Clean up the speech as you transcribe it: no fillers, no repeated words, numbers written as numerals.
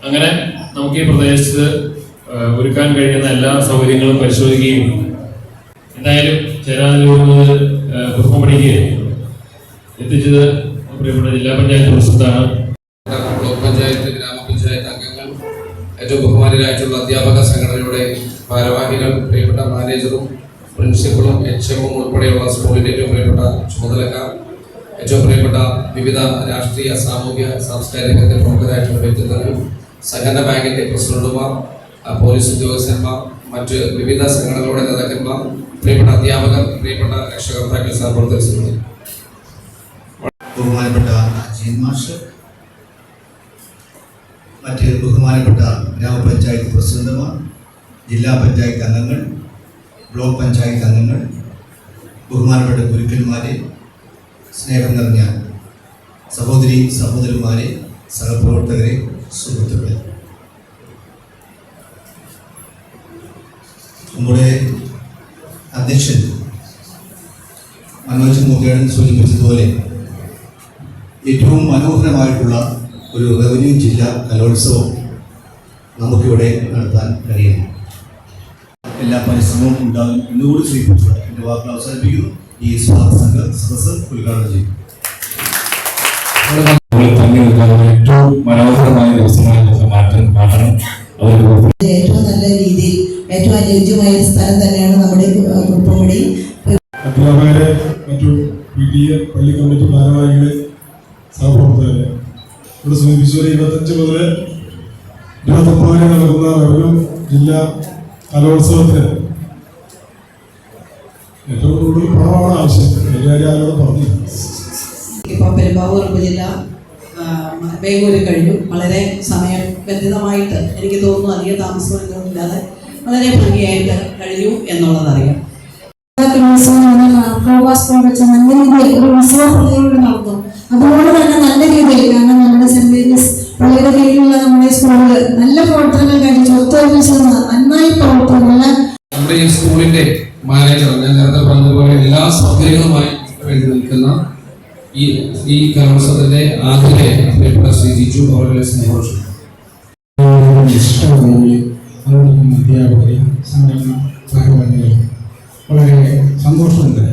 അങ്ങനെ നമുക്ക് ഈ പ്രദേശത്ത് ഒരുക്കാൻ കഴിയുന്ന എല്ലാ സൗകര്യങ്ങളും പരിശോധിക്കുകയും എന്തായാലും ചേരാനല്ലൂർ മുതൽ കുറുപ്പമണിക്ക് എത്തിച്ചത് പ്രിയപ്പെട്ട ജില്ലാ പഞ്ചായത്ത് പ്രസിഡന്റാണ്. ബ്ലോക്ക് പഞ്ചായത്ത്, ഗ്രാമപഞ്ചായത്ത് അംഗങ്ങൾ, ഏറ്റവും ബഹുമാനരായിട്ടുള്ള അധ്യാപക സംഘടനയുടെ ഭാരവാഹികൾ, പ്രിയപ്പെട്ട മാനേജറും പ്രിൻസിപ്പളും HM ഉൾപ്പെടെയുള്ള സ്കൂളിൻ്റെ ഏറ്റവും പ്രിയപ്പെട്ട ചുമതലക്കാർ, ഏറ്റവും പ്രിയപ്പെട്ട വിവിധ രാഷ്ട്രീയ, സാമൂഹ്യ, സാംസ്കാരിക രംഗത്തെ പ്രമുഖരായിട്ടുള്ള വ്യക്തിത്വങ്ങൾ, സഹകരണ ബാങ്കിന്റെ പ്രസിഡന്റുമാർ, പോലീസ് ഉദ്യോഗസ്ഥന്മാർ, മറ്റ് വിവിധ സംഘടനകളുടെ നേതാക്കന്മാർ, പ്രിയപ്പെട്ട അധ്യാപകർ, പ്രിയപ്പെട്ട രക്ഷകർത്താക്കൾ, സഹപ്രവർത്തകർ, ബഹുമാനപ്പെട്ട അജയൻ മാഷ്, മറ്റ് ബഹുമാനപ്പെട്ട ഗ്രാമപഞ്ചായത്ത് പ്രസിഡന്റുമാർ, ജില്ലാ പഞ്ചായത്ത് അംഗങ്ങൾ, ബ്ലോക്ക് പഞ്ചായത്ത് അംഗങ്ങൾ, ബഹുമാനപ്പെട്ട ഗുരുക്കന്മാരെ, സ്നേഹം നിറഞ്ഞ സഹോദരി സഹോദരന്മാരെ, സഹപ്രവർത്തകരെ, സുഹൃത്തുക്കളെ, നമ്മുടെ അധ്യക്ഷൻ മനോജ് മുഖേടൻ സൂചിപ്പിച്ചതുപോലെ ഏറ്റവും മനോഹരമായിട്ടുള്ള ഒരു റവന്യൂ ജില്ലാ കലോത്സവം നമുക്കിവിടെ നടത്താൻ കഴിയുന്നു. എല്ലാ പരിശ്രമവും ഉണ്ടാകും എന്നുകൂടി സൂചിപ്പിച്ചു എൻ്റെ വാക്കുകൾ അവസാനിപ്പിക്കുന്നു. ഈ സ്വാഗത സംഘ സദസ്സ് ഉദ്ഘാടനം ചെയ്യും. തങ്ങി നിൽക്കാനുള്ള ഏറ്റവും മനോഹരമായ ദിവസമായി മാറ്റണം. ഏറ്റവും നല്ല രീതിയിൽ ഏറ്റവും അനുയോജ്യമായ സ്ഥലം തന്നെയാണ് നമ്മുടെ കുറുപ്പമണി. അധ്യാപകരെ, മറ്റു PTA പള്ളി കമ്മിറ്റി ഭാരവാഹികളെ, സഹപ്രവർത്തകരെ, ഇവിടെ സൂചിപ്പിച്ചവരെ 25 മുതൽ 29 വരെ നടക്കുന്ന റവന്യൂ ജില്ലാ കലോത്സവത്തിന് ഏറ്റവും കൂടുതൽ പണമാണ് ആവശ്യം. എല്ലാവരും പറഞ്ഞു. ഇപ്പോൾ പെരുമ്പാവൂർ ഉപജില്ല വേഗൂര് കഴിഞ്ഞു. വളരെ സമയബന്ധിതമായിട്ട് എനിക്ക് തോന്നുന്നു അധികം താമസമൊന്നുമില്ലാതെ വളരെ ഭംഗിയായിട്ട് കഴിഞ്ഞു എന്നുള്ളതറിയാം. അതുകൊണ്ട് തന്നെ നല്ല രീതിയിൽ, കാരണം നമ്മുടെ സെന്റ് മേരീസ് പള്ളിയുടെ കീഴിലുള്ള നമ്മുടെ സ്കൂളിൽ നല്ല പ്രവർത്തനങ്ങൾ കഴിച്ചു നന്നായി പ്രവർത്തനങ്ങൾ. നമ്മുടെ ഈ സ്കൂളിന്റെ മാനേജർ, ഞാൻ നേരത്തെ പറഞ്ഞതുപോലെ എല്ലാ സൗകര്യങ്ങളുമായി വേണ്ടി നിൽക്കുന്ന ഈ കലോത്സവത്തിന്റെ ആദ്യത്തെ പ്രിയപ്പെട്ട ശ്രീ ജിജു അവരുടെ സ്നേഹോഷം അധ്യാപകരെയും സംഘടന ഭാരവാഹികളെയും വളരെ സന്തോഷമുണ്ട്.